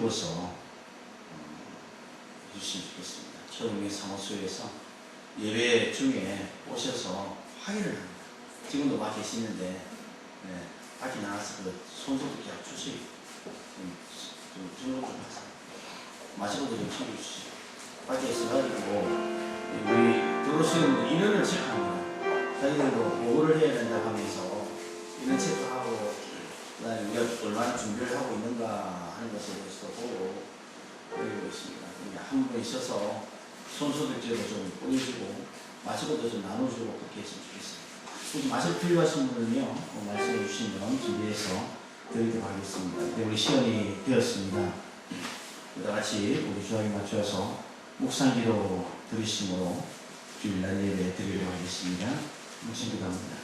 비워서 해주시면 좋겠습니다. 처음에 사무소에서 예배 중에 오셔서 확인을 합니다. 지금도 와 계시는데 밖에 나가서 그 손소독제 주세요. 좀 등록 좀 하세요. 마시고도 좀 챙겨주시죠. 밖에 있어가지고 우리 들어오시는 인원을 체크합니다. 자기들도 보고를 해야 된다고 하면서 인원 체크하고 그다음에 우리가 얼마나 준비를 하고 있는가 하는 것에 대해서 보고 그리고 있습니다. 한 분 있어서 손소독제도 좀 뿌려주고 마시고도 좀 나눠주고 그렇게 했으면 좋겠습니다. 혹시 마실 필요하신 분은요 말씀해 주시면 준비해서 드리도록 하겠습니다. 네, 우리 시간이 되었습니다. 다 같이 우리 주하에 맞춰서 묵상기도 들으심으로 주일날 예배 드리도록 하겠습니다. 묵상기도 합니다.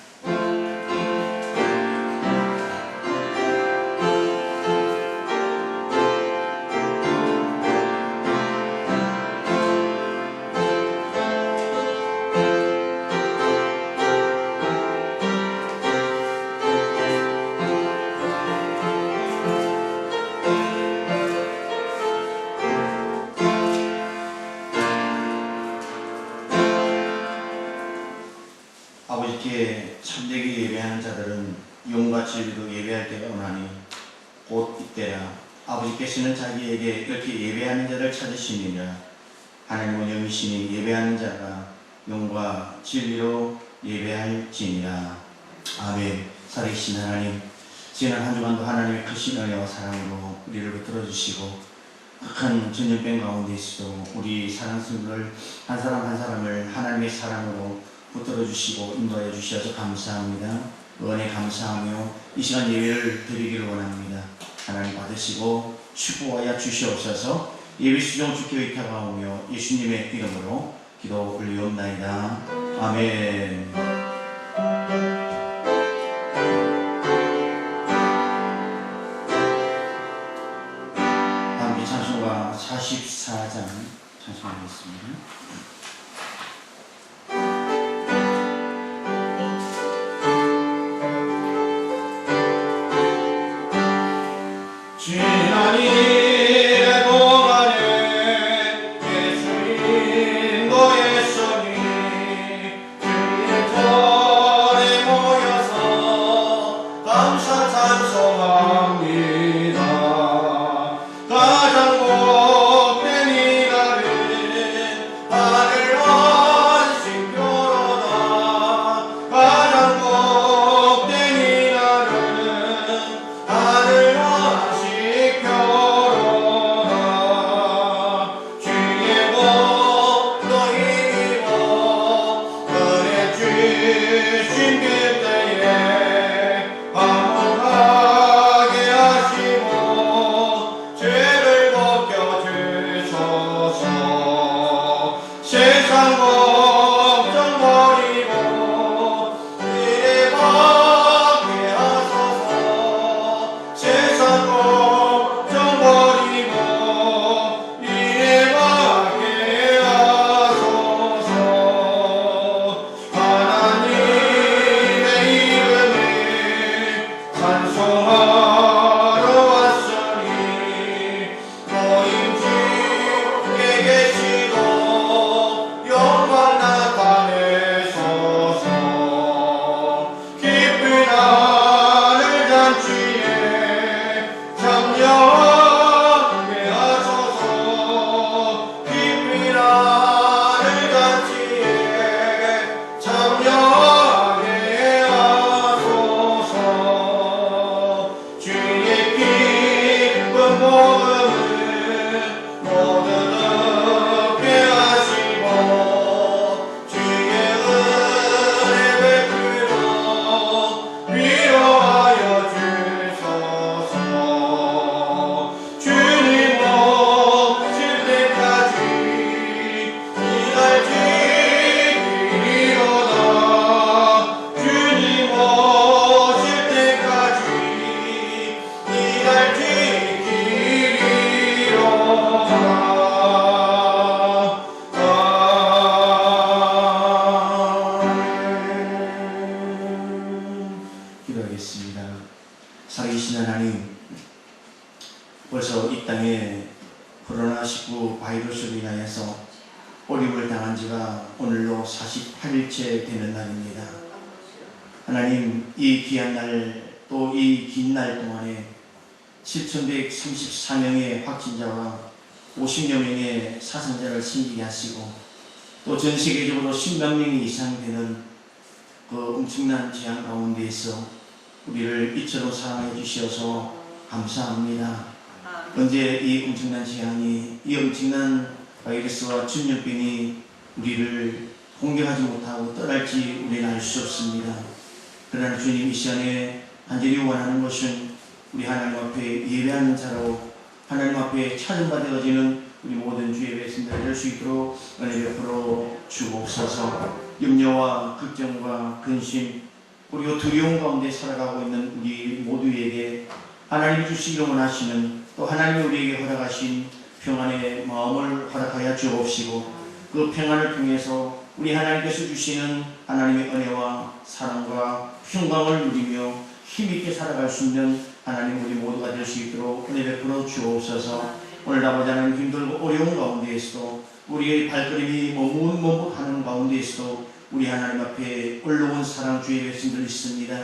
아버지께 참되게 예배하는 자들은 용과 진리로 예배할 때가 오나니 곧 이때라. 아버지께서는 자기에게 이렇게 예배하는 자를 찾으시느니라. 하나님은 영이시니 예배하는 자가 용과 진리로 예배할지니라. 아멘. 살아계신 하나님, 지난 한 주간도 하나님의 크신 은혜와 사랑으로 우리를 붙들어 주시고 극한 전염병 가운데 있어도 우리 사랑스러운 한 사람 한 사람을 하나님의 사랑으로 붙들어 주시고 인도하여 주셔서 감사합니다. 은혜 감사하며 이 시간 예배를 드리기를 원합니다. 하나님 받으시고 축복하여 주시옵소서. 예배 수종 주께 의탁하오며 예수님의 이름으로 기도 올리옵나이다. 아멘. 다음 찬송가 44장 찬송하겠습니다. 가장 복된 이날은 코로나19 바이러스로 인하여서 어려움을 당한 지가 오늘로 48일째 되는 날입니다. 하나님, 이 귀한 날, 또 이 긴 날 동안에 7,134명의 확진자와 50여 명의 사상자를 생기게 하시고, 또 전 세계적으로 10만 명이 이상 되는 그 엄청난 재앙 가운데에서 우리를 이처럼 사랑해 주셔서 감사합니다. 언제 이 엄청난 재앙이, 이 엄청난 바이러스와 전염병이 우리를 공격하지 못하고 떠날지 우리는 알 수 없습니다. 그러나 주님, 이 시간에 간절히 원하는 것은 우리 하나님 앞에 예배하는 자로 하나님 앞에 찬양받아지는 우리 모든 주의 백성들 될 수 있도록 은혜 베풀어 주옵소서. 염려와 걱정과 근심 그리고 두려움 가운데 살아가고 있는 우리 모두에게 하나님이 주시기를 원하시는, 또 하나님이 우리에게 허락하신 평안의 마음을 허락하여 주옵시고, 그 평안을 통해서 우리 하나님께서 주시는 하나님의 은혜와 사랑과 평강을 누리며 힘있게 살아갈 수 있는 하나님 우리 모두가 될 수 있도록 은혜 베풀어 주옵소서. 오늘 아버지 하나님, 힘들고 어려운 가운데에서도 우리의 발걸음이 머뭇머뭇하는 가운데에서도 우리 하나님 앞에 올라온 사랑 주의 백성들 있습니다.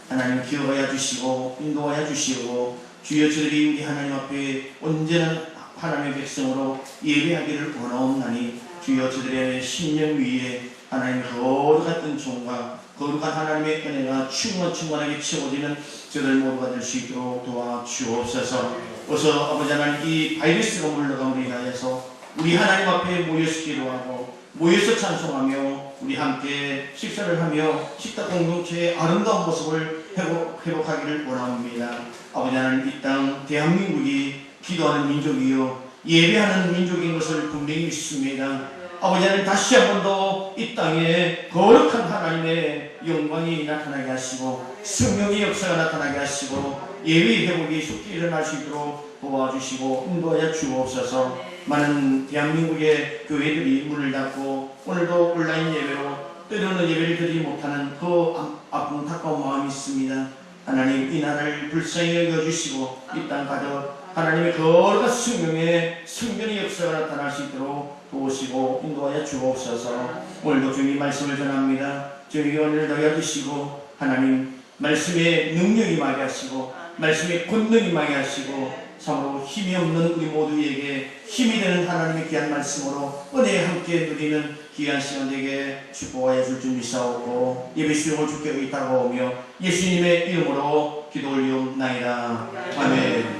하나님 기억하여 주시고 인도하여 주시고, 주여 저들이 우리 하나님 앞에 언제나 하나님의 백성으로 예배하기를 원하옵나니, 주여 저들의 심령 위에 하나님의 거룩한 은총과 거룩한 하나님의 은혜가 충만하게 채워지는 저들 모두가 될 수 있도록 도와주옵소서. 어서 아버지 하나님, 이 바이러스가 물러감으로 인하여서 우리 하나님 앞에 모여서 기도하고 모여서 찬송하며 우리 함께 식사를 하며 식탁 공동체의 아름다운 모습을 회복하기를 원합니다. 아버지 하나님, 이 땅 대한민국이 기도하는 민족이요 예배하는 민족인 것을 분명히 믿습니다. 아버지 하나님, 다시 한 번 더 이 땅에 거룩한 하나님의 영광이 나타나게 하시고 성령의 역사가 나타나게 하시고 예외 회복이 쉽게 일어날 수 있도록 도와주시고 인도하여 주옵소서. 많은 대한민국의 교회들이 문을 닫고 오늘도 온라인 예배로 때로는 예배를 드리지 못하는 그 아픈 안타까운 마음이 있습니다. 하나님, 이 나라를 불쌍히 여겨주시고 이 땅 가득 하나님의 거룩한 성령의 성전의 역사가 나타날 수 있도록 도우시고 인도하여 주옵소서. 오늘도 주님 말씀을 전합니다. 저에게 은혜를 더하여 주시고 하나님 말씀의 능력이 임하게 하시고 말씀의 권능이 임하게 하시고 참으로 힘이 없는 우리 모두에게 힘이 되는 하나님의 귀한 말씀으로 은혜에 함께 누리는 귀한 시간 되게 축복하여 줄 줄 믿사옵고 예배 수용을 주께 의탁하오며 예수님의 이름으로 기도 올리옵나이다. 아멘.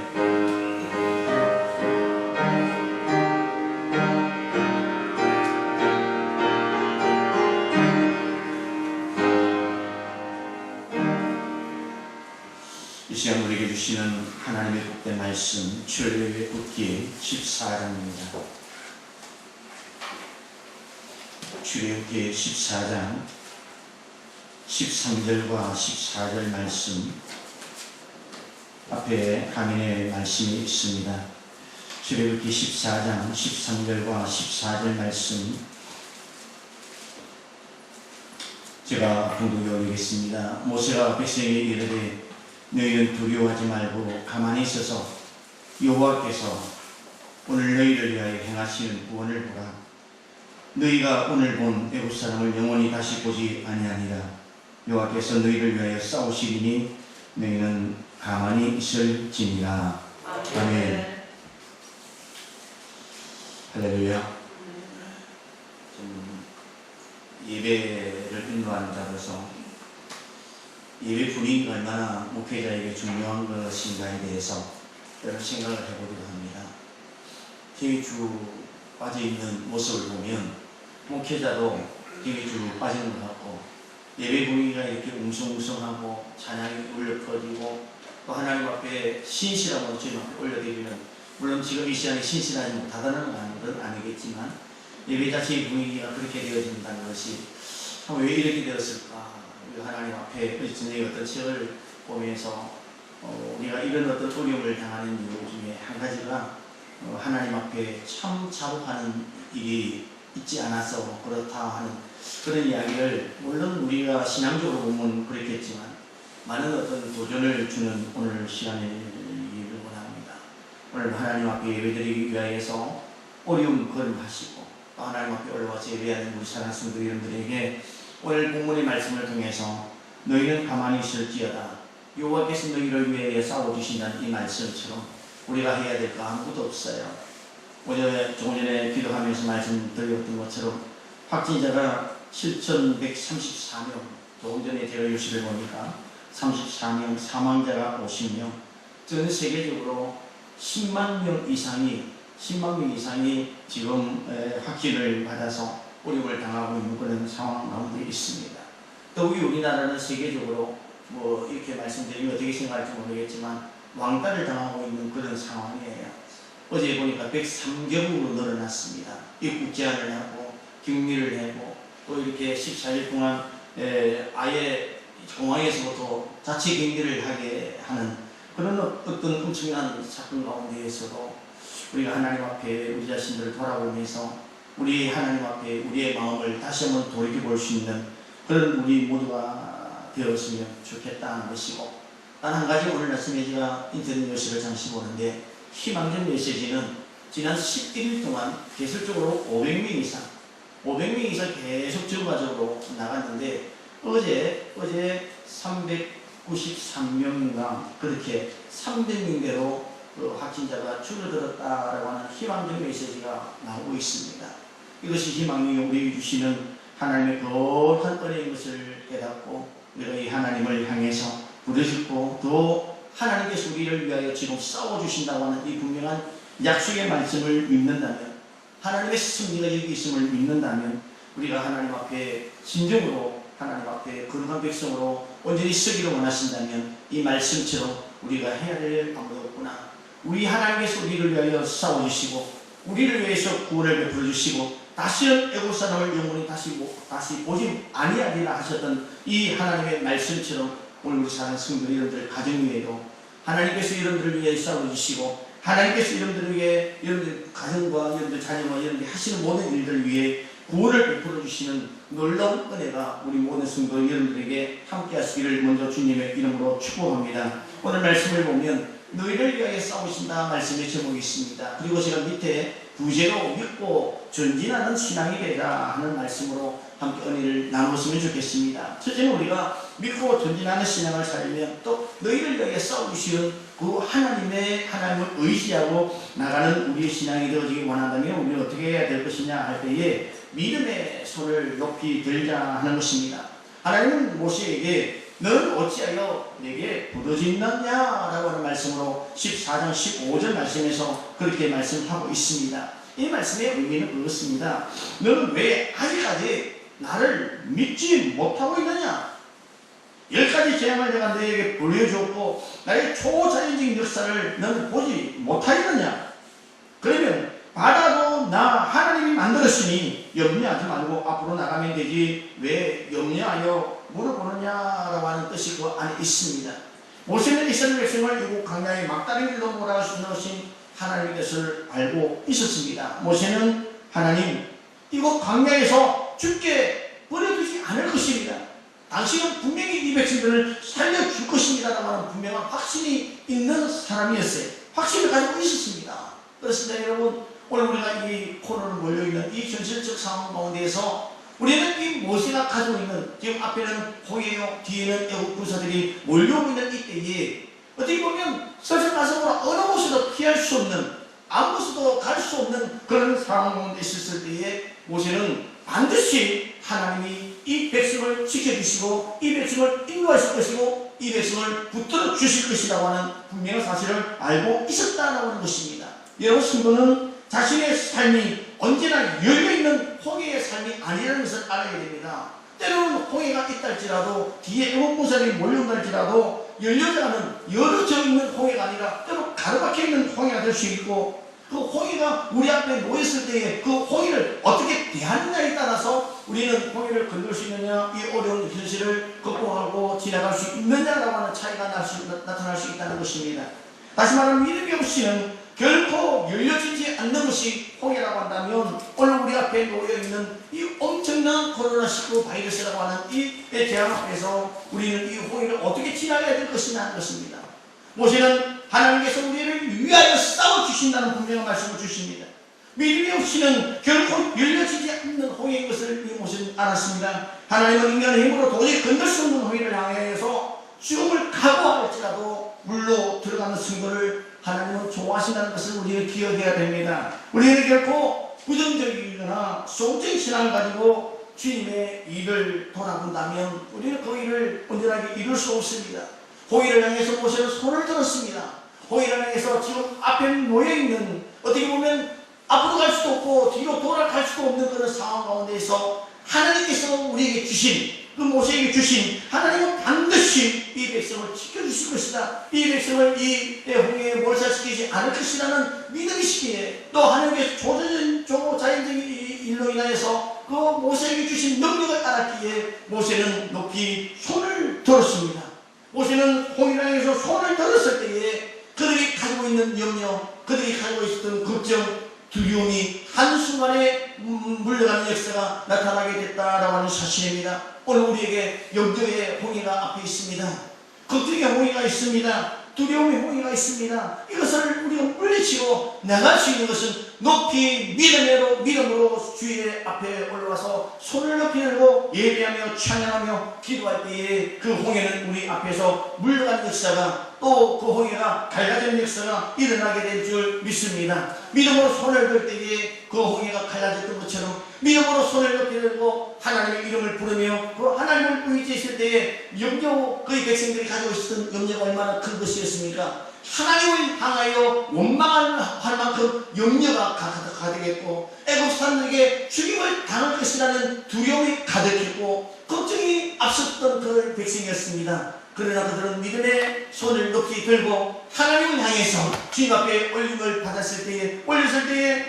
이 시간 우리에게 주시는 하나님의 복된 말씀, 출애굽기 14장입니다. 출애굽기 14장 13절과 14절 말씀 앞에 강인의 말씀이 있습니다. 출애굽기 14장 13절과 14절 말씀 제가 봉독해 올리겠습니다. 모세가 백성에게 이르되 너희는 두려워하지 말고 가만히 있어서 여호와께서 오늘 너희를 위하여 행하시는 구원을 보라. 너희가 오늘 본 애굽 사람을 영원히 다시 보지 아니하니라. 여호와께서 너희를 위하여 싸우시리니 너희는 가만히 있을지니라. 아멘. 할렐루야. 예배를 인도하는 자로서 예배 분위기가 얼마나 목회자에게 중요한 것인가에 대해서 여러 생각을 해보기도 합니다. 힘이 쭉 빠져있는 모습을 보면 목회자도 힘이 쭉 빠지는 것 같고, 예배 분위기가 이렇게 웅성웅성하고 찬양이 울려 퍼지고 또 하나님 앞에 신실하고 주님 앞에 올려드리는, 물론 지금 이 시간에 신실하지 못하다는 건 아니겠지만 예배 자체의 분위기가 그렇게 되어진다는 것이 참 왜 이렇게 되었을까. 하나님 앞에 저녁에 어떤 책을 보면서 우리가 이런 어떤 어려움을 당하는 이유 중에 한 가지가 하나님 앞에 참 자복하는 일이 있지 않아서 그렇다 하는 그런 이야기를, 물론 우리가 신앙적으로 보면 그렇겠지만 많은 어떤 도전을 주는 오늘 시간을 원합니다. 오늘 하나님 앞에 예배드리기 위하여서 어려움 걸음하시고 또 하나님 앞에 올라와서 예배하는 우리 사랑하는 성도 여러분들에게 오늘 본문의 말씀을 통해서 너희는 가만히 있을지어다 여호와께서 너희를 위해 싸워주신다는 이 말씀처럼 우리가 해야 될 거 아무것도 없어요. 어제 조금 전에 기도하면서 말씀드렸던 것처럼 확진자가 7,134명, 조금 전에 제가 뉴스를 보니까 34명, 사망자가 50명, 전 세계적으로 10만 명 이상이 지금 확진을 받아서 어려움을 당하고 있는 그런 상황 가운데 있습니다. 더욱이 우리나라는 세계적으로 뭐 이렇게 말씀드리면 어떻게 생각할지 모르겠지만 왕따를 당하고 있는 그런 상황이에요. 어제 보니까 103개국으로 늘어났습니다. 입국 제한을 하고 격리를 하고 또 이렇게 14일 동안 아예 공항에서부터 자체 격리를 하게 하는 그런 어떤 엄청난 사건 가운데에서도 우리가 하나님 앞에 우리 자신들을 돌아보면서 우리 하나님 앞에 우리의 마음을 다시 한번 돌이켜볼 수 있는 그런 우리 모두가 되었으면 좋겠다는 것이고, 단 한 가지 오늘 아침에 제가 인터넷 뉴스를 잠시 보는데 희망적 메시지는 지난 11일 동안 계속적으로 500명 이상 계속 증가적으로 나갔는데 어제 393명인가 그렇게 300명대로 그 확진자가 줄어들었다라고 하는 희망적 메시지가 나오고 있습니다. 이것이 희망이 우리에게 주시는 하나님의 거룩한 은혜인 것을 깨닫고 우리가 이 하나님을 향해서 부르짖고 또 하나님께서 우리를 위하여 지금 싸워주신다고 하는 이 분명한 약속의 말씀을 믿는다면, 하나님의 승리가 여기 있음을 믿는다면 우리가 하나님 앞에 진정으로 하나님 앞에 거룩한 백성으로 온전히 서기를 원하신다면 이 말씀처럼 우리가 해야 될 아무도 없구나. 우리 하나님께서 우리를 위하여 싸워주시고 우리를 위해서 구원을 베풀어 주시고 다시는 애국 사람을 영원히 다시 보지 아니하리라 하셨던 이 하나님의 말씀처럼 오늘 우리 사는 성도 여러분들 가정 위에도 하나님께서 여러분들을 위해 싸워주시고 하나님께서 여러분들을 위해 여러분들 가정과 여러분들 자녀와 여러분들이 하시는 모든 일들을 위해 구원을 베풀어 주시는 놀라운 은혜가 우리 모든 성도 여러분들에게 함께 하시기를 먼저 주님의 이름으로 축복합니다. 오늘 말씀을 보면 너희를 위하여 싸우신다 말씀의 제목이 있습니다. 그리고 제가 밑에 구제로 믿고 전진하는 신앙이 되라 하는 말씀으로 함께 은혜를 나눴으면 좋겠습니다. 첫째는 우리가 믿고 전진하는 신앙을 살면 또 너희를 위하여 싸우시는 그 하나님을 의지하고 나가는 우리의 신앙이 되어지기 원한다면 우리는 어떻게 해야 될 것이냐 할 때에 믿음의 손을 높이 들자 하는 것입니다. 하나님은 모세에게 너는 어찌하여 내게 부르짖느냐 라고 하는 말씀으로 14장 15절 말씀에서 그렇게 말씀하고 있습니다. 이 말씀의 의미는 그렇습니다. 너는 왜 아직까지 나를 믿지 못하고 있느냐? 10가지 재앙을 내가 너에게 보여줬고 나의 초자연적인 역사를 너는 보지 못하겠느냐? 그러면 바다도 나 하나님이 만들었으니 염려하지 말고 앞으로 나가면 되지 왜 염려하여 물어보느냐라고 하는 뜻이 그 안에 있습니다. 모세는 이스라엘 백성을 이곳 광야에 막다른 길로 몰아넣으신 하나님의 뜻을 알고 있었습니다. 모세는 하나님 이곳 광야에서 죽게 버려두지 않을 것입니다. 당신은 분명히 이 백성들을 살려줄 것입니다 라고 하는 분명한 확신이 있는 사람이었어요. 확신을 가지고 있었습니다. 그렇습니다 여러분. 오늘 우리가 이 코로나로 몰려있는 이 현실적 상황 가운데에서 우리는 이 모세가 가지고 있는 지금 앞에는 홍해요 뒤에는 애국 군사들이 몰려오고 있는 이때에 어떻게 보면 설상가상으로 어느 곳에도 피할 수 없는 아무 곳에도 갈 수 없는 그런 상황 가운데 있었을 때에 모세는 반드시 하나님이 이 백성을 지켜주시고 이 백성을 인도하실 것이고 이 백성을 붙들어 주실 것이라고 하는 분명한 사실을 알고 있었다라고 하는 것입니다. 여러분 신부는 자신의 삶이 언제나 열려있는 홍해의 삶이 아니라는 것을 알아야 됩니다. 때로는 홍해가 있다 할지라도 뒤에 애국군사들이 몰려온다 할지라도 열려져 않은 열어져 있는 홍해가 아니라 때로 가로막혀 있는 홍해가 될 수 있고 그 홍해가 우리 앞에 놓였을 때에 그 홍해를 어떻게 대하느냐에 따라서 우리는 홍해를 건널 수 있느냐 이 어려운 현실을 극복하고 지나갈 수 있느냐라고 하는 차이가 나타날 수 있다는 것입니다. 다시 말하면 믿음이 없이는 결코 열려지지 않는 것이 홍해라고 한다면 오늘 우리 앞에 놓여있는 이 엄청난 코로나19 바이러스라고 하는 이 재앙 앞에서 우리는 이 홍해를 어떻게 지나가야 될 것이냐 하는 것입니다. 모세는 하나님께서 우리를 위하여 싸워주신다는 분명한 말씀을 주십니다. 믿음이 없이는 결코 열려지지 않는 홍해인 것을 이 모습은 알았습니다. 하나님은 인간의 힘으로 도저히 건들 수 없는 홍해를 향해서 죽음을 각오할지라도 물로 들어가는 승부를 하나님은 좋아하신다는 것을 우리는 기억해야 됩니다. 우리는 결코 부정적이거나 소극적인 신앙을 가지고 주님의 일을 돌아본다면 우리는 그 일을 온전하게 이룰 수 없습니다. 홍해를 향해서 모세는 손을 들었습니다. 홍해를 향해서 지금 앞에 놓여있는, 어떻게 보면 앞으로 갈 수도 없고 뒤로 돌아갈 수도 없는 그런 상황 가운데에서 하나님께서 우리에게 주신, 그 모세에게 주신, 하나님은 반드시 이 백성을 지켜주실 것이다, 이 백성을 이 홍해에 몰살시키지 않을 것이라는 믿음이 있기에, 또 하나님께서 자연적인 일로 인하여서 그 모세에게 주신 능력을 알았기에 모세는 높이 손을 들었습니다. 모세는 홍해를 향해서 손을 들었을 때에 그들이 가지고 있는 염려, 그들이 가지고 있었던 걱정, 두려움이 한순간에 물러가는 역사가 나타나게 됐다라고 하는 사실입니다. 오늘 우리에게 염려의 홍해가 앞에 있습니다. 걱정의 홍해가 있습니다. 두려움의 홍해가 있습니다. 이것을 우리가 물리치고 나갈 수 있는 것은 높이 믿음으로 주의 앞에 올라와서 손을 높이 들고 예배하며 찬양하며 기도할 때에 그 홍해는 우리 앞에서 물러가는 역사가, 또 그 홍해가 갈라지는 역사가 일어나게 될 줄 믿습니다. 믿음으로 손을 들 때에 그 홍해가 갈라졌던 것처럼 믿음으로 손을 높이 들고 하나님의 이름을 부르며 그 하나님을 의지했을 때에 염려, 그의 백성들이 가지고 있었던 염려가 얼마나 큰 것이었습니까? 하나님을 향하여 원망할 만큼 염려가 가득했고, 애국 사람들에게 죽임을 당할 것이라는 두려움이 가득했고, 걱정이 앞섰던 그 백성이었습니다. 그러나 그들은 믿음의 손을 높이 들고 하나님을 향해서 주님 앞에 올림을 받았을 때에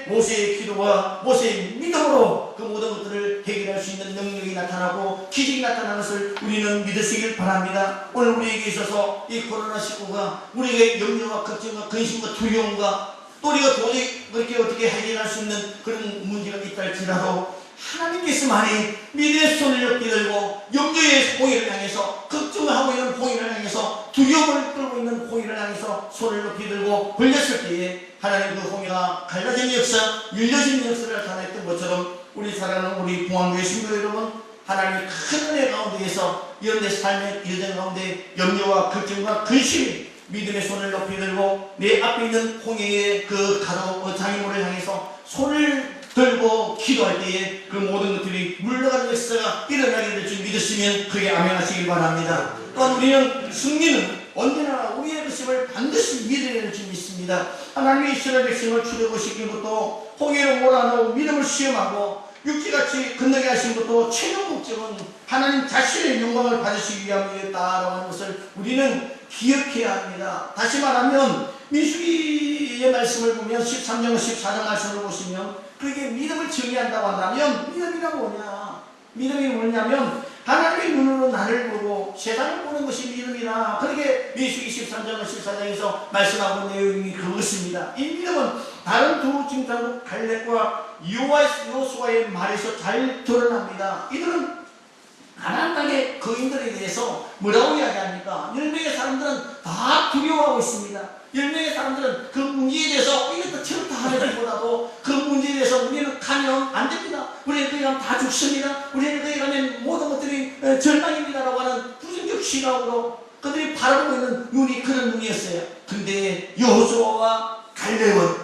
모세의 기도와 모세의 믿음으로 그 모든 것들을 해결할 수 있는 능력이 나타나고 기적이 나타나는 것을 우리는 믿으시길 바랍니다. 오늘 우리에게 있어서 이 코로나19가 우리에게 염려와 걱정과 근심과 두려움과 또 우리가 도저히 그렇게 어떻게 해결할 수 있는 그런 문제가 있다 할지라도 하나님께서만이 믿음의 손을 높이 들고 염려의 홍해를 향해서, 걱정을 하고 있는 홍해를 향해서, 두려움을 끌고 있는 홍해를 향해서 손을 높이 들고 벌렸을 때에 하나님 그 홍해가 갈라지는 역사, 열려지는 역사를 나타냈던 것처럼 우리 사랑하는 우리 공항교회 신부 여러분, 하나님의 큰 은혜 가운데에서 이런 내 삶의 여정 가운데 염려와 걱정과 근심이 믿음의 손을 높이 들고 내 앞에 있는 홍해의 그 가로 장애물을 향해서 손을 들고 기도할 때에 그 모든 것들이 물러가는 역사가 일어나게 될 줄 믿으시면 그게 아멘하시길 바랍니다. 또한 우리는 승리는 언제나 우리의 것임을 반드시 믿어야 될 줄 믿습니다. 하나님이 이스라엘 백성을 출애굽시킨 것도 홍해로 몰아넣고 믿음을 시험하고 육지같이 건너게 하신 것도 최종 목적은 하나님 자신의 영광을 받으시기 위함이었다라고 하는 것을 우리는 기억해야 합니다. 다시 말하면 민수기의 말씀을 보면 13장 14장 말씀을 보시면 그게 믿음을 정의한다고 한다면 믿음이란 뭐냐? 믿음이 뭐냐면 하나님의 눈으로 나를 보고 세상을 보는 것이 믿음이다. 그렇게 민수기 13장 14장에서 말씀하고 있는 내용이 그것입니다. 이 믿음은 다른 두 증상국 갈렙과 요수아의 말에서 잘 드러납니다. 이들은 가나안 땅의 거인들에 대해서 뭐라고 이야기합니까? 10명의 사람들은 다 두려워하고 있습니다. 10명의 사람들은 그 문제에 대해서 이것도 저렇다 하기보다도 그 문제에 대해서 우리는 가면 안 됩니다. 우리는 거기 가면 다 죽습니다. 우리는 거기 가면 모든 것들이 절망입니다라고 하는 부정적 시각으로 그들이 바라보고 있는 눈이 그런 눈이었어요. 근데 여호수아와 갈렙은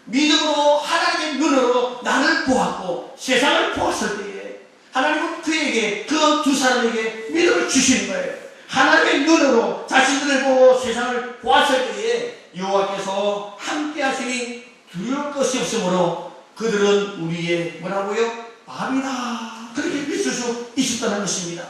믿음으로 하나님의 눈으로 나를 보았고 세상을 보았을 때에 하나님은 그에게, 그 두 사람에게 믿음을 주시는 거예요. 하나님의 눈으로 자신들을 보고 세상을 보았을 때에 여호와께서 함께 하시니 두려울 것이 없으므로 그들은 우리의 뭐라고요? 밥이다. 그렇게 믿을 수 있었다는 것입니다.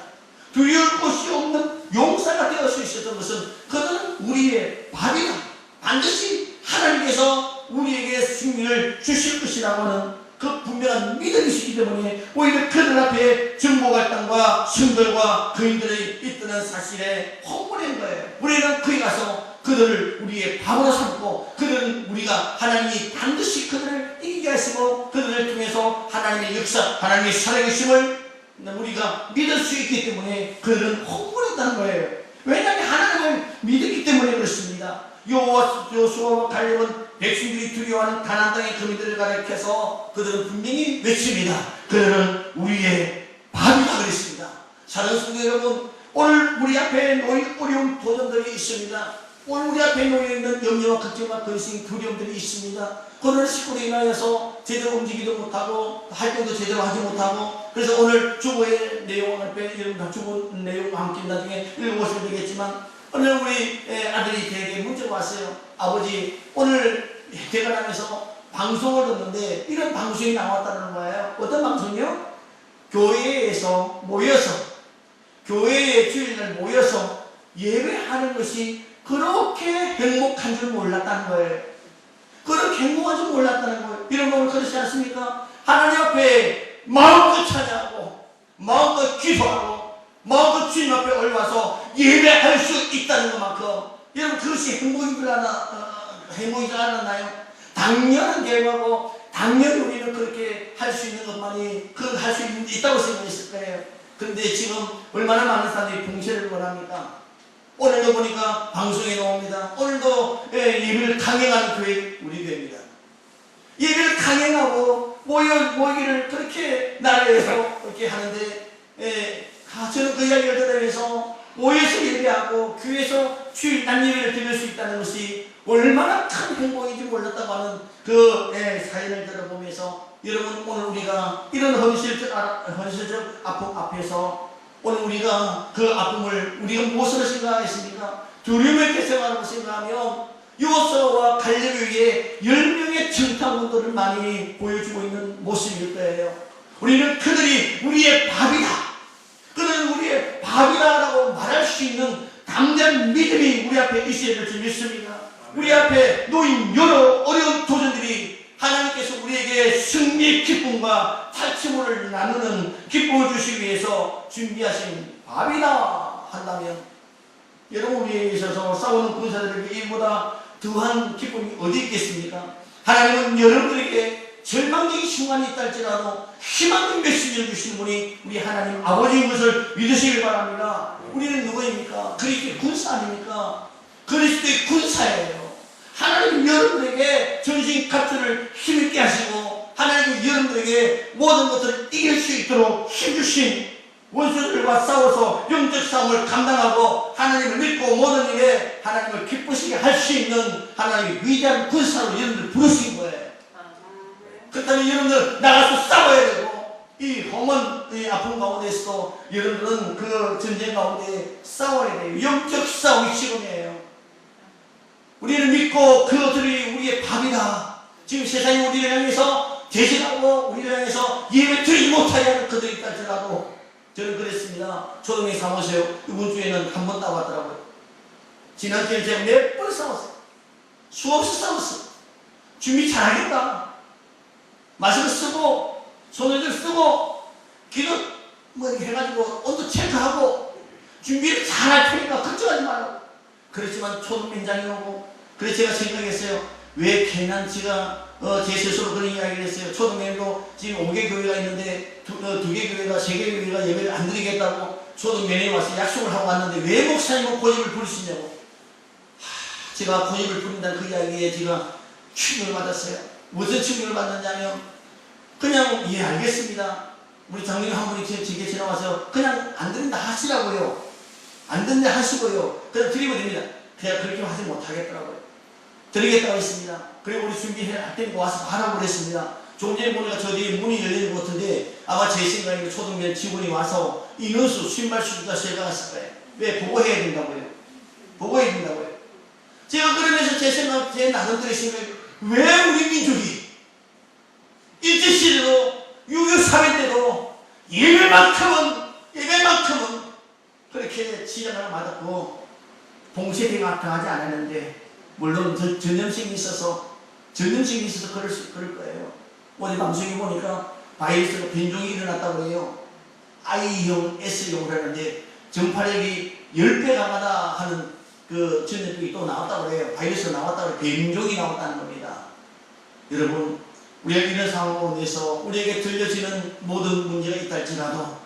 두려울 것이 없는 용사가 되어 수 있었던 것은 그들은 우리의 밥이다. 반드시 하나님께서 우리에게 승리를 주실 것이라고 하는 그 분명한 믿음이 있기 때문에 오히려 그들 앞에 정복할 땅과 성들과 거인들이 있다는 사실에 흥분한 거예요. 우리는 거기 가서 그들을 우리의 밥으로 삼고 그들은 우리가 하나님이 반드시 그들을 이기게 하시고 그들을 통해서 하나님의 역사, 하나님의 살아계심을 우리가 믿을 수 있기 때문에 그들은 흥분했다는 거예요. 왜냐하면 하나님을 믿었기 때문에 그렇습니다. 여호수아와 갈렙은 백성들이 두려워하는 가나안 땅의 거민들을 가리켜서 그들은 분명히 외칩니다. 그들은 우리의 밥이다 그랬습니다. 사랑하는 성도 여러분, 오늘 우리 앞에 놓인 어려운 도전들이 있습니다. 오늘 우리 앞에 놓여있는 염려와 걱정과 근심, 두려움들이 있습니다. 코로나 19로 인하여서 제대로 움직이도 못하고 활동도 제대로 하지 못하고, 그래서 오늘 주보의 내용 앞에 여러분 주보 내용과 함께 나중에 읽어보시면 되겠지만, 오늘 우리 아들이 되게 문자가 왔어요. 아버지, 오늘 대관하면서 방송을 듣는데 이런 방송이 나왔다는 거예요. 어떤 방송이요? 교회에서 모여서, 교회에 주일날 모여서 예배하는 것이 그렇게 행복한 줄 몰랐다는 거예요. 그렇게 행복한 줄 몰랐다는 거예요. 이런 걸 그렇지 않습니까? 하나님 앞에 마음껏 찬양하고 마음껏 기도하고 마음껏 주님 앞에 올라와서 예배할 수 있다는 것만큼, 여러분 그것이 행복인 줄 알았나요? 당연한 결과고 당연히 우리는 그렇게 할 수 있는 것만이 할 수 있다고 생각했을 거예요. 그런데 지금 얼마나 많은 사람들이 봉쇄를 원합니까? 오늘도 보니까 방송에 나옵니다. 오늘도 예배를 강행하는 교회 우리 교회입니다. 예배를 강행하고 모이기를 그렇게 나라에서 그렇게 하는데, 저는 그 이야기를 들으면서 모여서 예배하고 교회에서 주일 난 예배를 드릴 수 있다는 것이 얼마나 큰 행복인지 몰랐다고 하는 그 사연을 들어보면서, 여러분 오늘 우리가 이런 헌실적 아픔 앞에서 오늘 우리가 그 아픔을 우리가 무엇으로 생각하겠습니까? 두려움의 태생하라고 생각하면 여호수아와 갈렙에 의해 10명의 정탐꾼들을 많이 보여주고 있는 모습일 거예요. 우리는 그들이 우리의 밥이다, 그들은 우리의 밥이다라고 말할 수 있는 담대한 믿음이 우리 앞에 있어야 될 줄 믿습니다. 우리 앞에 놓인 여러 어려운 도전들이 하나님께서 우리에게 승리의 기쁨과 탈취물을 나누는 기쁨을 주시기 위해서 준비하신 밥이다 한다면, 여러분 우리에게 있어서 싸우는 군사들에게 이보다 더한 기쁨이 어디 있겠습니까? 하나님은 여러분들에게 절망적인 순간이 있다 할지라도 희망의 메시지를 주시는 분이 우리 하나님 아버지인 것을 믿으시길 바랍니다. 우리는 누구입니까? 그리스도의 군사 아닙니까? 그리스도의 군사예요. 하나님 여러분에게 전신 갑주를 힘있게 하시고, 하나님 여러분에게 모든 것을 이길 수 있도록 힘주신, 원수들과 싸워서 영적 싸움을 감당하고 하나님을 믿고 모든 일에 하나님을 기쁘시게 할 수 있는 하나님의 위대한 군사로 여러분들 부르신 거예요. 그렇다면 여러분들 나가서 싸워야 되고, 이 험한 이 아픔 가운데서도 여러분들은 그 전쟁 가운데 싸워야 돼요. 영적 싸움이 지금이에요. 우리는 믿고 그것들이 우리의 밥이다. 지금 세상이 우리를 향해서 대신하고 우리를 향해서 예배 드리지 못하게 하는 그들이 있다 할지라도, 저는 그랬습니다. 초등에 사무세요. 이번 주에는 한 번 따왔더라고요. 지난주에 제가 몇 번 싸웠어요. 수없이 싸웠어요. 준비 잘하겠다. 마스크 쓰고 손을 쓰고 기도 뭐 이렇게 해가지고 온도 체크하고 준비를 잘할 테니까 걱정하지 말라고. 그렇지만 초등면장이 오고, 그래서 제가 생각했어요. 왜 괜한 제가 제 스스로 그런 이야기를 했어요. 초등면도 지금 5개 교회가 있는데 2개 교회가 3개 교회가 예배를 안 드리겠다고 초등면에 와서 약속을 하고 왔는데 왜 목사님은 고집을 부리시냐고. 제가 고집을 부린다는 그 이야기에 제가 충격을 받았어요. 무슨 충격을 받았냐면, 그냥 예 알겠습니다. 우리 장로님 한 분이 제게 지나와서 그냥 안 드린다 하시라고요. 안 된다 하시고요. 그냥 드리면 됩니다. 그냥 그렇게 하지 못하겠더라고요. 드리겠다고 했습니다. 그리고 우리 준비할 때니까 와서 하라고 그랬습니다. 좀 전에 보니까 저 뒤에 문이 열리는 것 같은데 아마 제 생각에 초등면 직원이 와서 인원수, 신발 수가 세가갔을 거예요. 왜? 보고해야 된다고요. 보고해야 된다고요. 제가 그러면서 제 생각, 제 나름대로 생각에, 왜 우리 민족이 일제시대도 6.25 사회 때도 예배만큼은 그렇게 지장을 받았고 봉쇄대가 당하지 않았는데, 물론 전염성이 있어서 그럴 거예요. 어제 방송에 보니까 바이러스가 변종이 일어났다고 해요. I형, S형을 하는데 전파력이 10배 강하다 하는 그 전염병이 또 나왔다고 해요. 바이러스가 나왔다고 해요. 변종이 나왔다는 겁니다. 여러분, 우리가 이런 상황으로 인해서 우리에게 들려지는 모든 문제가 있다 할지라도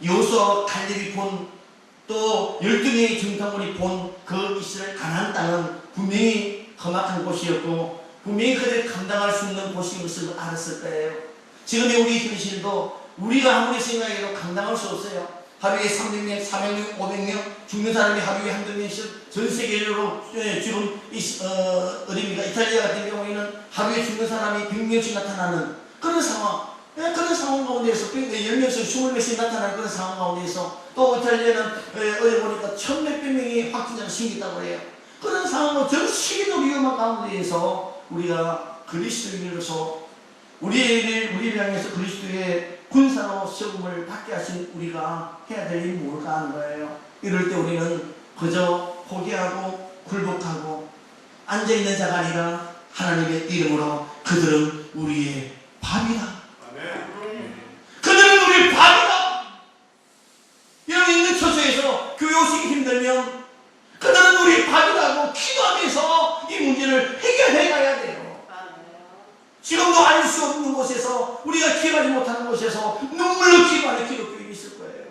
여호수아와 갈렙이 본 또 12명의 정탐꾼이 본 그 이스라엘 가나안 땅은 분명히 험악한 곳이었고 분명히 그들이 감당할 수 있는 곳인 것을 알았을 거예요. 지금의 우리 현실도 우리가 아무리 생각해도 감당할 수 없어요. 하루에 300명, 400명, 500명 죽는 사람이 하루에 한두 명씩 전 세계적으로 지금 어딥니까? 이탈리아 같은 경우에는 하루에 죽는 사람이 100명씩 나타나는 그런 상황. 그런 상황 가운데에서 10명씩 20명씩 나타나는 그런 상황 가운데에서 또 이탈리아는 어제 보니까 1000몇백 명이 확진자가 생겼다고 해요. 그런 상황으로 전 세계적 위험한 가운데에서 우리가 그리스도인으로서 우리를 향해서 그리스도의 군사로 세움을 받게 하신 우리가 해야 될 일이 뭘까 하는 거예요. 이럴 때 우리는 그저 포기하고 굴복하고 앉아있는 자가 아니라 하나님의 이름으로 그들은 우리의 밥이다. 그들은 우리의 밥이다. 여러분 있는 처소에서 교회 오시기 힘들면 그들은 우리의 밥이라고 기도하면서 이 문제를 해결해 가야 돼요. 지금도 알 수 없는 곳에서 우리가 기도하지 못하는 곳에서 눈물로 기도하는 기독교인이 있을 거예요.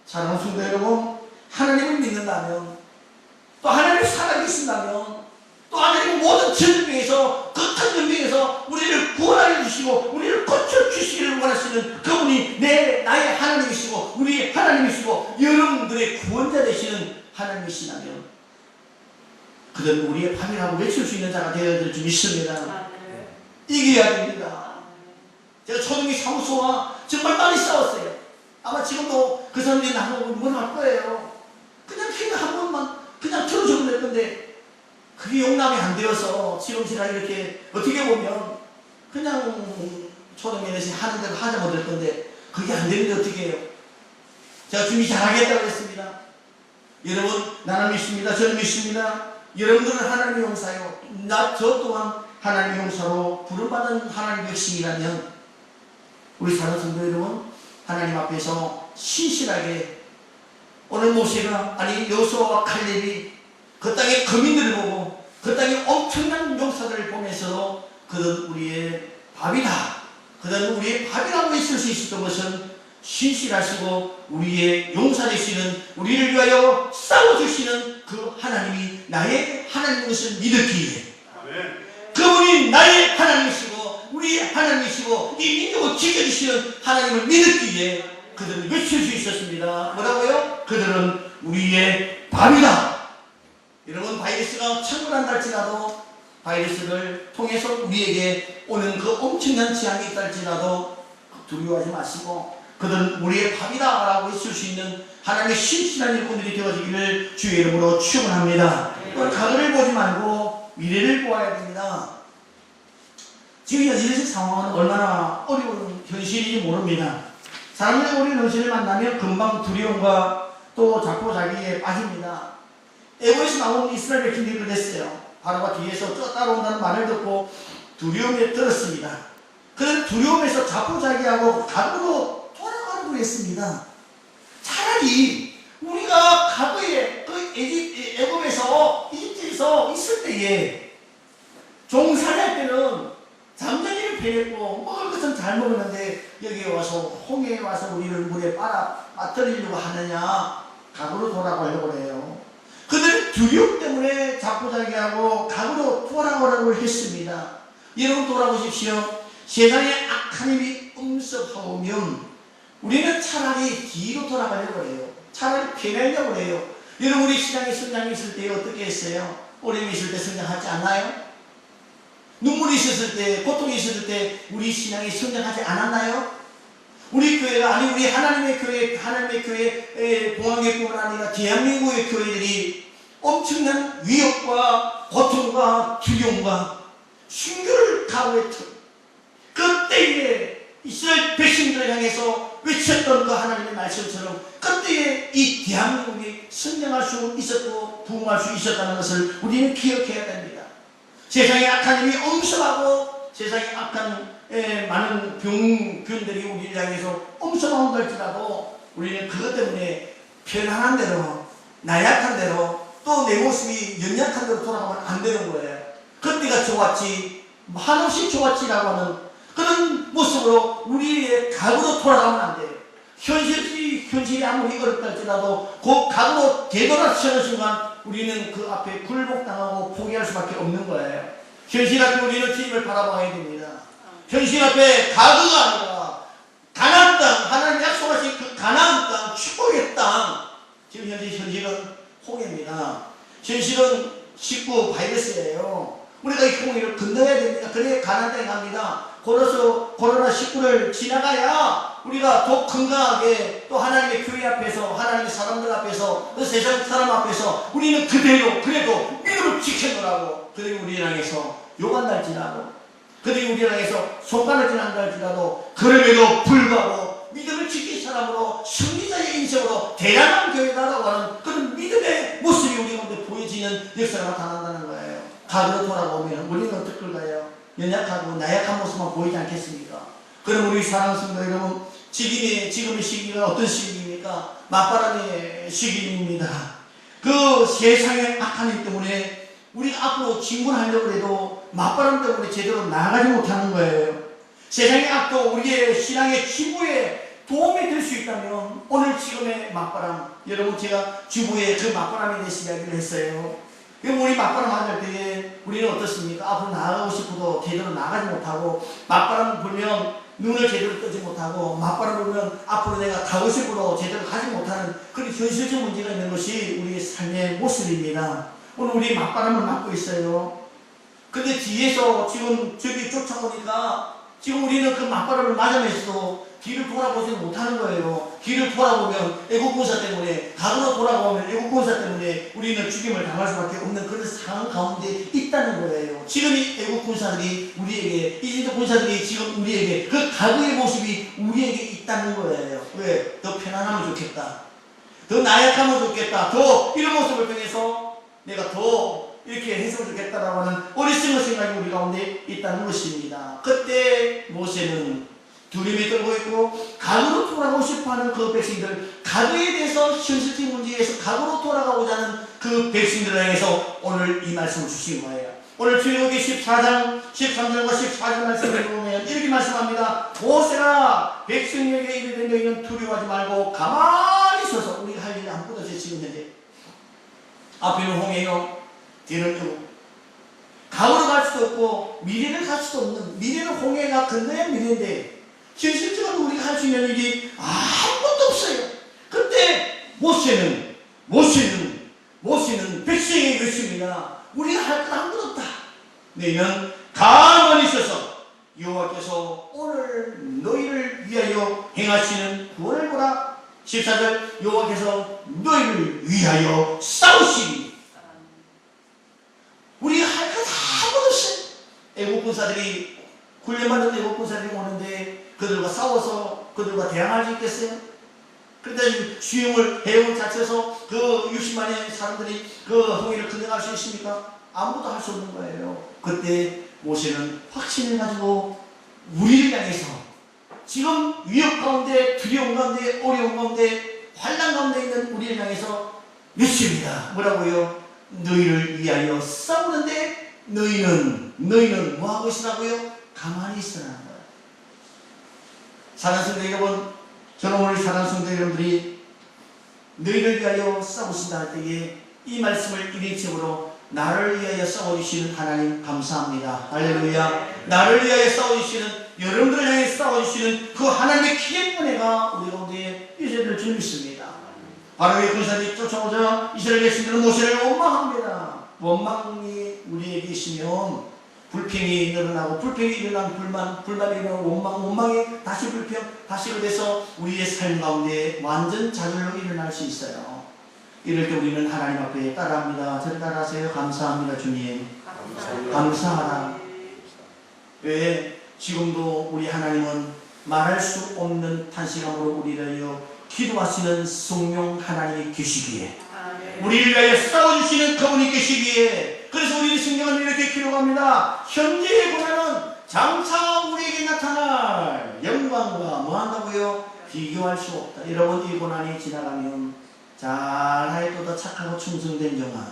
사랑하는 성도 여러분, 하나님을 믿는다면 또 하나님이 살아계신다면 또 하나님은 모든 전쟁에서 극한 전쟁에서 우리를 구원하여 주시고 우리를 고쳐주시기를 원하시는 그분이 나의 하나님이시고 우리의 하나님이시고 여러분들의 구원자 되시는 하나님이시라면 그들은 우리의 밥이라고 외칠 수 있는 자가 되어야 될 줄 믿습니다. 이겨야 됩니다. 제가 초등이 사무소와 정말 많이 싸웠어요. 아마 지금도 그 사람들이 나보고 원할 거예요. 그냥 걔가 한 번만 그냥 틀어주면 될 건데 그게 용납이 안 되어서 지금 제가 이렇게 어떻게 보면 그냥 초등면에서 하는 대로 하자 못할 건데 그게 안 되는데 어떻게 해요? 제가 준비 잘하겠다고 했습니다. 여러분 나는 믿습니다. 저는 믿습니다. 여러분들은 하나님의 용사요. 저 또한 하나님의 용사로 부름받은 하나님의 백성이라면 우리 사는 성도 여러분 하나님 앞에서 신실하게 오늘 모세가 아니 여호수아와 칼렙이 그 땅의 거민들을 보고 그 땅의 엄청난 용사들을 보면서 그는 우리의 밥이다. 그는 우리의 밥이라고 있을 수 있었던 것은 신실하시고 우리의 용사 되시는 우리를 위하여 싸워주시는 그 하나님이 나의 하나님인 것을 믿었기에 그분이 나의 하나님이시고 우리의 하나님이시고 이 민족을 지켜주시는 하나님을 믿었기에 그들은 외칠 수 있었습니다. 뭐라고요? 그들은 우리의 밥이다. 여러분 바이러스가 창궐한다 할지라도 바이러스를 통해서 우리에게 오는 그 엄청난 재앙이 있다 할지라도 두려워하지 마시고 그들은 우리의 밥이다 라고 외칠 수 있는 하나님의 신실한 일꾼들이 되어지기를 주의 이름으로 축원합니다. 과거를 보지 말고 미래를 보아야 됩니다. 지금 현실의 상황은 얼마나 어려운 현실인지 모릅니다. 사람들이 우리 현실을 만나면 금방 두려움과 또 자포자기에 빠집니다. 애고에서 나온 이스라엘 백성들이 그랬어요. 바로가 뒤에서 따라온다는 말을 듣고 두려움에 들었습니다. 그런 두려움에서 자포자기하고 각오로 돌아가려고 했습니다. 차라리 우리가 과거에 그 애굽에서 이집트에서 있을 때에 종살이할 때는 잠자리를 배웠고 먹을 것은 잘 먹었는데 여기에 와서 홍해에 와서 우리를 물에 빨아 빠뜨리려고 하느냐 각오로 돌아가려고 해요. 그들은 두려움 때문에 자포자기하고 각오로 돌아오라고 했습니다. 여러분 돌아보십시오. 세상에 악한 힘이 음습하오면 우리는 차라리 뒤로 돌아가려고 해요. 차라리 피하려고 해요. 여러분 우리 시장에 성장이 있을 때 어떻게 했어요? 어려움이 있을 때 성장하지 않나요? 눈물이 있었을 때, 고통이 있었을 때 우리 신앙이 성장하지 않았나요? 우리 교회가 아니 우리 하나님의 교회 봉황교회뿐만 아니라 대한민국의 교회들이 엄청난 위협과 고통과 두려움과 순교를 각오했던 그때에 이스라엘 백성들을 향해서 외쳤던 그 하나님의 말씀처럼 그때에 이 대한민국이 성장할 수 있었고 부흥할 수 있었다는 것을 우리는 기억해야 됩니다. 세상에 악한 힘이 엄습하고 세상에 악한 많은 병균들이 우리를 향해서 엄습한다 할지라도 우리는 그것 때문에 편안한 대로 나약한 대로 또 내 모습이 연약한 대로 돌아가면 안 되는 거예요. 그때가 좋았지 한없이 좋았지라고 하는 그런 모습으로 우리의 각오로 돌아가면 안 돼요. 현실이 아무리 어렵다 할지라도 그 각으로 되돌아서는 순간 우리는 그 앞에 굴복당하고 포기할 수밖에 없는 거예요. 현실 앞에 우리는 주님을 바라봐야 됩니다. 현실 앞에 가그가 아니라 가나안 땅, 하나님 약속하신 그 가나안 땅, 축복의 땅. 지금 현실은 홍해입니다. 현실은 19 바이러스예요. 우리가 이 홍해를 건너야 됩니다. 그래야 가나안 땅에 갑니다. 걸어서 코로나 19를 지나가야 우리가 더 건강하게 또 하나님의 교회 앞에서, 하나님의 사람들 앞에서, 또 세상 사람 앞에서 우리는 그대로 그래도 믿음을 지켜놓으라고. 그들이 우리를 향해서 욕한 날지라도, 그들이 우리를 향해서 손가락질 한다 할지라도, 그럼에도 불구하고 믿음을 지킨 사람으로, 승리자의 인생으로 대단한 교회다라고 하는 그런 믿음의 모습이 우리 가운데 보여지는 역사가 나타난다는 거예요. 가으로 돌아오면 우리는 어떨까요? 연약하고 나약한 모습만 보이지 않겠습니까? 그럼 우리 사랑하는 성도 여러분, 지금의 시기가 어떤 시기입니까? 맞바람의 시기입니다. 그 세상의 악한 일 때문에 우리가 앞으로 진군하려고 해도 맞바람 때문에 제대로 나아가지 못하는 거예요. 세상의 악도 우리의 신앙의 기부에 도움이 될 수 있다면 오늘 지금의 맞바람, 여러분 제가 주부의 그 맞바람에 대해서 이야기를 했어요. 그럼 우리 맞바람 맞을 때에 우리는 어떻습니까? 앞으로 나아가고 싶어도 제대로 나가지 못하고, 맞바람 불면 눈을 제대로 뜨지 못하고, 맞바람 불면 앞으로 내가 가고 싶어도 제대로 가지 못하는 그런 현실적 문제가 있는 것이 우리의 삶의 모습입니다. 오늘 우리 맞바람을 맞고 있어요. 근데 뒤에서 지금 저기 쫓아오니까 지금 우리는 그 맞바람을 맞으면서도 뒤를 돌아보지는 못하는 거예요. 뒤를 돌아보면 애국군사 때문에, 가으로 돌아보면 애국군사 때문에 우리는 죽임을 당할 수밖에 없는 그런 상황 가운데 있다는 거예요. 지금 이 애국군사들이 우리에게, 이진도 군사들이 지금 우리에게 그 가으의 모습이 우리에게 있다는 거예요. 왜? 더 편안하면 좋겠다, 더 나약하면 좋겠다, 더 이런 모습을 통해서 내가 더 이렇게 했으면 좋겠다라고 하는 어리석은 생각이 우리 가운데 있다는 것입니다. 그때 모세는 두려움이 떨고 있고 가으로 돌아가고 싶어하는 그 백성들, 가으에 대해서 현실적 문제에서 가으로 돌아가고자 하는 그 백성들을 향해서 오늘 이 말씀을 주신 거예요. 오늘 출애굽기 14장 13절과 14절 말씀을 보면 이렇게 말씀합니다. 모세가 백성에게 이르되 너희는 두려워하지 말고 가만히 서서, 우리가 할 일이 아무것도 없어요. 지금 현재 앞에는 홍해요, 뒤는 애국. 가으로 갈 수도 없고 미래를 갈 수도 없는, 미래는 홍해가 건너야 미래인데 현실적으로 우리가 할 수 있는 일이 아무것도 없어요. 그때 모세는 백성에게 이랬습니다. 우리가 할 것 아무것도 없다. 너희는 가만히 있어서 여호와께서 오늘 너희를 위하여 행하시는 구원을 보라. 14절, 여호와께서 너희를 위하여 싸우시니. 우리가 할 것 아무것도 없어요. 애국군사들이, 훈련받은 애국군사들이 오는데 그들과 싸워서 그들과 대항할 수 있겠어요? 그런데 해용을 자체해서 그 60만의 사람들이 그 홍해를 건너갈 수 있습니까? 아무것도 할 수 없는 거예요. 그때 모세는 확신을 가지고 우리를 향해서 지금 위협 가운데, 두려움 가운데, 어려움 가운데, 환난 가운데 있는 우리를 향해서 믿습니다. 뭐라고요? 너희를 위하여 싸우는데 너희는 뭐 하고 있으라고요? 가만히 있으라는 거예요. 사랑하는 성도 여러분, 저는 오늘 사랑하는 성도 여러분들이 너희를 위하여 싸우신다 할 때에 이 말씀을 1인칭으로 나를 위하여 싸워주시는 하나님 감사합니다. 할렐루야. 나를 위하여 싸워주시는, 여러분들을 향해 싸워주시는 그 하나님의 기의 은혜가 우리 가운데 이스라엘을 줄 믿습니다. 바로의 군사들이 쫓아오자 이스라엘 백성들은 모세를 원망합니다. 원망이 우리에게 있으면 불평이 일어나고, 불평이 일어나면 불만이 일어나고, 원망이 다시 불평, 다시 그래서 우리의 삶 가운데 완전 좌절로 일어날 수 있어요. 이럴 때 우리는 하나님 앞에 따라합니다. 저를 따라하세요. 감사합니다 주님. 감사하라. 왜? 지금도 우리 하나님은 말할 수 없는 탄식함으로 우리를 위하여 기도하시는 성령 하나님이 계시기에, 우리를 위하여 싸워주시는 그분이 계시기에, 그래서 우리 성경은 이렇게 기록합니다. 현재의 고난은 장차 우리에게 나타날 영광과 뭐 한다고요? 비교할 수 없다. 여러분, 이 고난이 지나가면 잘하여도 착하고 충성된 영아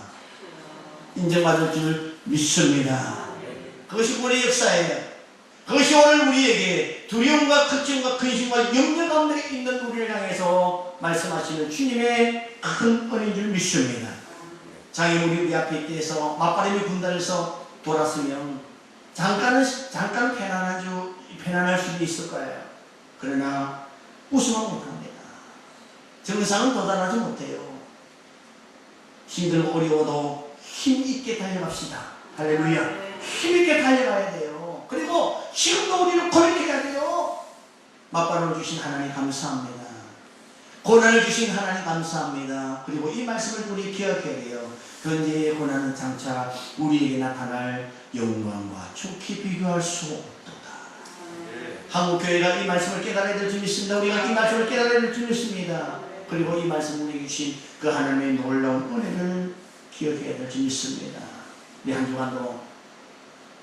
인정받을 줄 믿습니다. 그것이 우리의 역사예요. 그것이 오늘 우리에게 두려움과 걱정과 근심과 염려 가운데 있는 우리를 향해서 말씀하시는 주님의 큰 은혜인 줄 믿습니다. 장애물이 우리 앞에 있대서 맞바람이 분단해서 돌았으면 잠깐 편안할 수도 있을 거예요. 그러나 웃으면 못합니다. 정상은 도달하지 못해요. 힘들고 어려워도 힘있게 달려갑시다. 할렐루야. 힘있게 달려가야 돼요. 그리고 지금도 우리를 고백해야 돼요. 맞바람을 주신 하나님 감사합니다. 고난을 주신 하나님 감사합니다. 그리고 이 말씀을 우리 기억해야 돼요. 현재의 고난은 장차 우리에게 나타날 영광과 좋게 비교할 수 없도다. 한국교회가 이 말씀을 깨달아야 될 줄 믿습니다. 우리가 이 말씀을 깨달아야 될 줄 믿습니다. 그리고 이 말씀 우리에게 주신 그 하나님의 놀라운 은혜를 기억해야 될 줄 믿습니다. 우리 한 주간도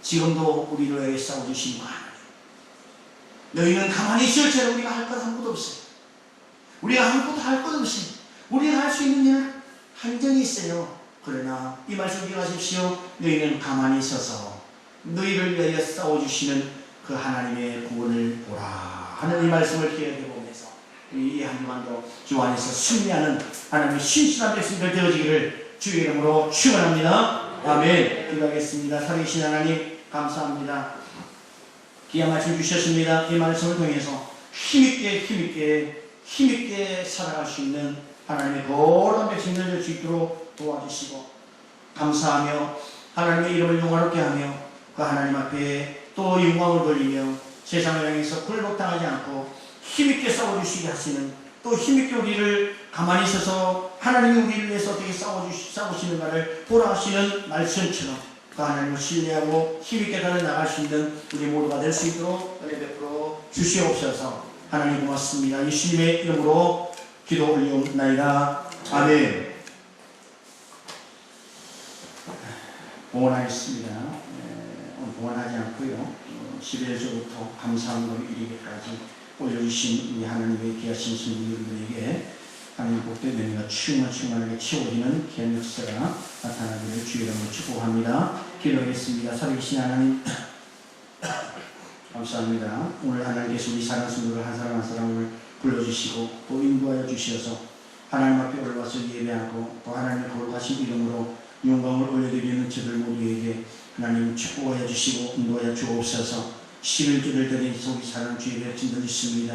지금도 우리를 위해 싸워주신 하나님, 너희는 가만히 있을 채로 우리가 할 것 아무것도 없어요. 우리가 아무것도 할 것 없어요. 우리가 할 수 있는 일 한정이 있어요. 그러나 이 말씀 기억하십시오. 너희는 가만히 있어서 너희를 위하여 싸워주시는 그 하나님의 구원을 보라 하는 이 말씀을 기억해 보면서 이 한 주간도 주 안에서 승리하는 하나님의 신실한 백성들 되어지기를 주의 이름으로 축원합니다. 아멘. 기도하겠습니다. 살아계신 하나님 감사합니다. 귀한 말씀 주셨습니다. 이 말씀을 통해서 힘있게 살아갈 수 있는 하나님의 거룩한 백성들 될 수 있도록 도와주시고 감사하며 하나님의 이름을 영화롭게 하며 그 하나님 앞에 또 영광을 돌리며 세상을 향해서 굴복당하지 않고 힘있게 싸워주시게 하시는, 또 힘있게 우리를 가만히 있어서 하나님이 우리를 위해서 어떻게 싸우시는가를 보라 하시는 말씀처럼 그 하나님을 신뢰하고 힘있게 달려나갈 수 있는 우리 모두가 될 수 있도록 은혜 베풀어 주시옵소서. 하나님 고맙습니다. 예수님의 이름으로 기도 올리옵나이다. 아멘. 봉헌하겠습니다. 오늘 봉헌하지 않고요. 11조부터 감사함으로 이르기까지 올려주신 우리 하나님의 귀하신 성도님들에게 하나님 복된 은혜가 충만하게 채워지는 귀한 역사가 나타나기를 주의 이름으로 축복합니다. 기도하겠습니다. 살아계신 하나님 감사합니다. 오늘 하나님께서 우리 사랑 성도를 한 사람 한 사람을 불러주시고 또 인도하여 주셔서 하나님 앞에 올라와서 예배하고 또 하나님의 거룩하신 이름으로 영광을 올려드리는 저들 모두에게 하나님 축복하여 주시고 인도하여 주옵소서. 11주를 드린 우리 사랑 주의 백성들 있습니다.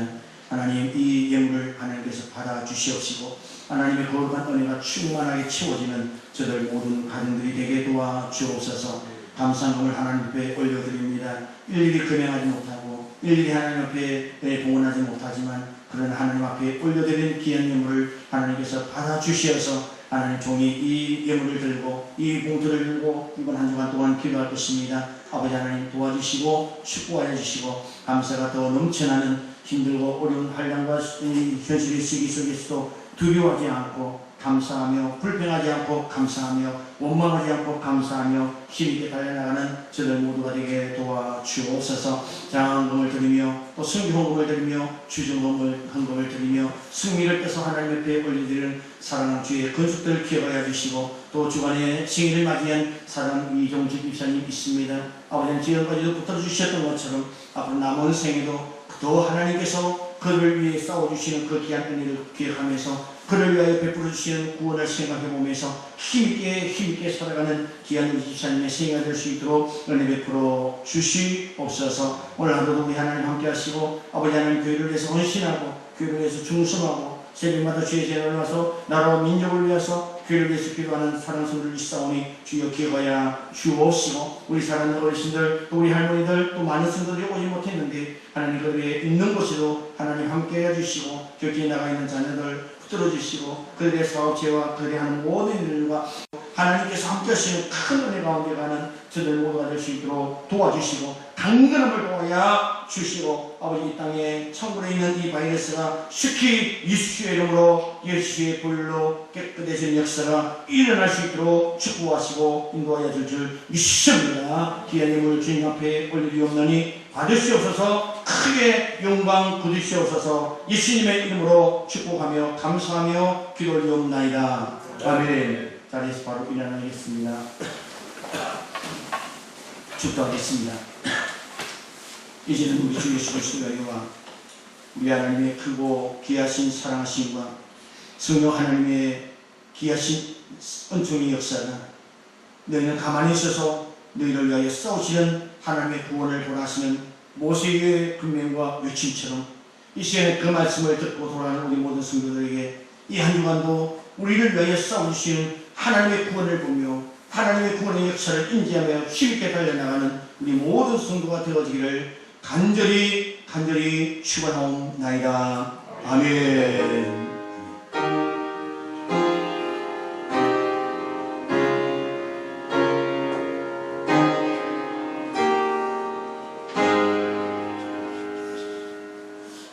하나님 이 예물을 하나님께서 받아 주시옵시고 하나님의 거룩한 은혜가 충만하게 채워지는 저들 모든 가정들이 되게 도와 주옵소서. 감사함을 하나님 앞에 올려드립니다. 일일이 금행하지 못하고 일일이 하나님 앞에 봉헌하지 못하지만 그런 하나님 앞에 올려드린 귀한 예물을 하나님께서 받아 주시어서 하나님 종이 이 예물을 들고 이 봉투를 들고 이번 한 주간 동안 기도할 것입니다. 아버지 하나님 도와주시고 축복하여 주시고 감사가 더 넘쳐나는 힘들고 어려운 한량과 현실의 시기 속에서도 두려워하지 않고 감사하며 불평하지 않고 감사하며 원망하지 않고 감사하며 힘있게 달려나가는 저들 모두가 되게 도와주옵소서. 장헌금을 드리며 또 성기헌금을 드리며 주정헌금을 드리며 승리를 떼서 하나님 앞에 올려드리는 사랑하는 주의 건축들을 기억하여 주시고 또 주간에 생일을 맞이한 사랑 이종직 집사님 있습니다. 아버지는 지금까지도 붙들어주셨던 것처럼 앞으로 남은 생에도 더 하나님께서 그를 위해 싸워주시는 그 귀한 은혜를 기억하면서 그를 위하여 베풀어 주시는 구원을 생각해보면서 힘있게 살아가는 귀한 우리 집사님의 생애가 될 수 있도록 은혜 베풀어 주시옵소서. 오늘 하루도 우리 하나님 함께 하시고 아버지 하나님 교회를 위해서 헌신하고 교회를 위해서 충성하고 새벽마다 주의 제단을 와서 나라와 민족을 위해서 교회를 위해서 기도하는 사랑 성도들 있사오니 주여 기억하여 주옵시고 우리 사랑하는 어르신들 또 우리 할머니들 또 많은 성도들이 오지 못했는데 하나님 그들의 있는 곳에도 하나님 함께해 주시고 곁에 나가 있는 자녀들 붙들어 주시고 그들의 사업체와 그들의 하는 모든 일들과 하나님께서 함께 하시는 큰 은혜 가운데 가는 저들 모두가 될 수 있도록 도와주시고 강건함을 도와야 주시고 아버지 이 땅에 천국에 있는 이 바이러스가 쉽게 예수의 이름으로 예수의 보혈로 깨끗해진 역사가 일어날 수 있도록 축복하시고 인도하여 줄 믿습니다. 귀한 힘을 주님 앞에 올리옵나니 받으시옵소서. 크게 영광 부으시옵소서. 예수님의 이름으로 축복하며 감사하며 기도 올리옵나이다. 아멘. 자리에서 바로 일어나겠습니다. 축도하겠습니다. 이제는 우리 주 예수 그리스도의 은혜와 우리 하나님의 크고 귀하신 사랑하심과 성령 하나님의 귀하신 은총의 역사가 너희는 가만히 있어서 너희를 위하여 싸우시는 하나님의 구원을 원하시는 모세의 군명과 외침처럼 이 시간에 그 말씀을 듣고 돌아가는 우리 모든 성도들에게 이 한 주간도 우리를 위하여 싸우시는 하나님의 구원을 보며 하나님의 구원의 역사를 인지하며 힘있게 달려나가는 우리 모든 성도가 되어지기를 간절히 축원하옵나이다. 아멘.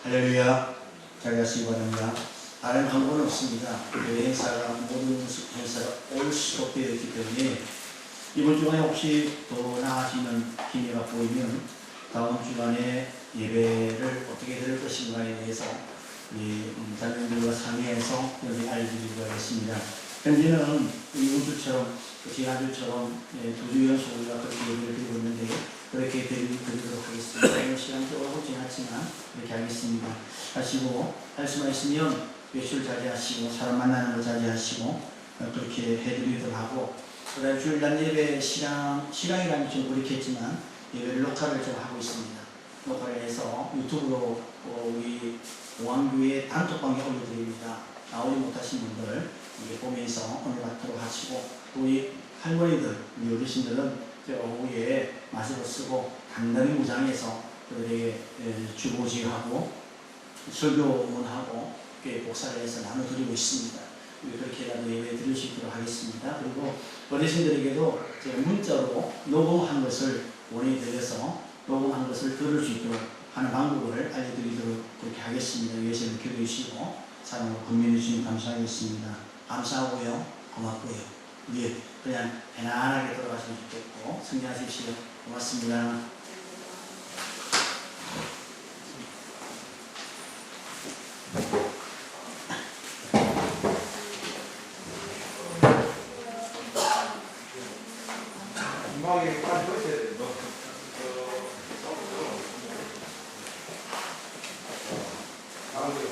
할렐루야. 잘 가시기 바랍니다. 다른 방법은 없습니다. 행사가 모든 행사가 올 수도 되어 있기 때문에 이번 주간에 혹시 더 나아지는 기회가 보이면 다음 주간에 예배를 어떻게 드릴 것인가에 대해서 우리 자녀들과 상의해서 여기 알려드리도록 하겠습니다. 현재는 이번 주처럼 지난주처럼 2주 연속 우리가 그렇게 예배를 드리고 있는데 그렇게 드리도록 하겠습니다. 오늘 시간 조금 지났지만 그렇게 하겠습니다. 하시고 할 수만 있으면 외출 자제하시고 사람 만나는 거 자제하시고 그렇게 해드리도록 하고 그다음에 주일날 예배 시간이라면 좀 그렇겠지만 예배를 녹화를 좀 하고 있습니다. 녹화를 해서 유튜브로 우리 공항교회 단톡방에 올려드립니다. 나오지 못하신 분들 이게 보면서 오늘 받도록 하시고 우리 할머니들, 우리 어르신들은 오후에 마스크 쓰고 단단히 무장해서 그들에게 주보지하고 설교문하고 복사를 해서 나눠드리고 있습니다. 그렇게라도 예배 드릴 수 있도록 하겠습니다. 그리고 어르신들에게도 제가 문자로 녹음한 것을 원해드려서 녹음한 것을 들을 수 있도록 하는 방법을 알려드리도록 그렇게 하겠습니다. 위해서 기도해 주시고 사랑으로 건면해 주시면 감사하겠습니다. 감사하고요. 고맙고요. 우리 그냥 편안하게 돌아가시면 좋겠고 승리하십시오. 고맙습니다. 건강하게까지 하셔야 돼요. 다음으로